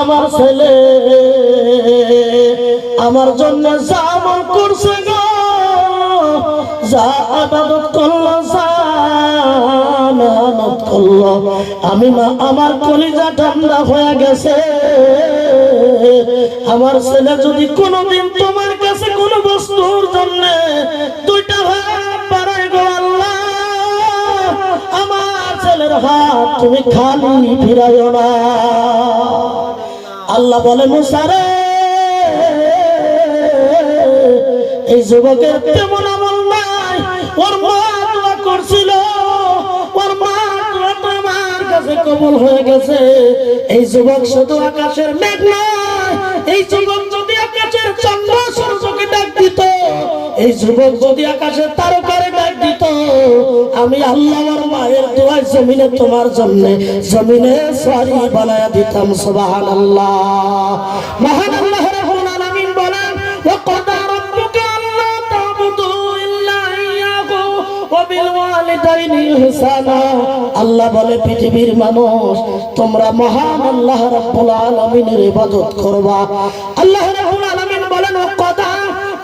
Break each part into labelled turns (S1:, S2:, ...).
S1: আমার ছেলে আমার জন্য যা আমল করছে গো, যা ইবাদত করলো, যা মেহনত করলো, আমি মা আমার কলিজা ঠান্ডা হয়ে গেছে। আমার ছেলে যদি কোনোদিন তোমার কাছে কোনো বস্তুর জন্য দুইটা হাত বাড়ায় গো আল্লাহ, আমার ছেলের হাত তুমি খালি ফিরাইও না। আল্লাহ বলে মুসা রে, এই যুবকের তেমন আমল নাই, ওর মা দোয়া করছিল, ওর মা দোয়া তোমার কাছে কবুল হয়ে গেছে। এই যুবক শুধু আকাশের মেঘ নয়, এই যুবক যদি আকাশের চন্দ্র সূর্যকে ডাক দিত, এই যুবক যদি আকাশের তারকারে ডাক দিত, আমি আল্লাহ ওর মায়ের দোয়ায় জমিনে তোমার জন্য জমিনে সরি বানায়া দিতাম। সুবহানাল্লাহ। মহান আল্লাহ রাব্বুল আলামিন বলেন, ওয়া ক্বাদা রাব্বুকা আল্লা তা'বুদু ইল্লা ইয়্যাহু ওয়া বিল ওয়ালিদাইনি ইহসানা। আল্লাহ বলে পৃথিবীর মানুষ তোমরা মহান আল্লাহ রাব্বুল আলামিনের ইবাদত করবা। আল্লাহ রাব্বুল আলামিন বলেন, ও ক্বাদা,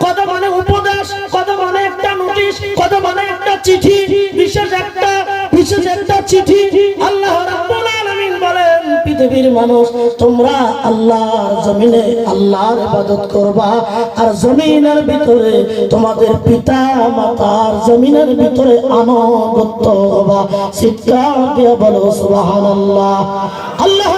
S1: ক্বাদা মানে উপদেশ, ক্বাদা মানে একটা নোটিশ, ক্বাদা মানে একটা চিঠি, বিশেষ একটা চিঠি। আল্লাহ রাব্বুল আলামিন বলেন পৃথিবীর মানুষ তোমরা আল্লাহর জমিনে আল্লাহর ইবাদত করবা, আর জমিনের ভিতরে তোমাদের পিতা মাতার জমিনের ভিতরে আনুগত্য হবা। চিৎকার দিয়ে বলো সুবহানাল্লাহ। আল্লাহ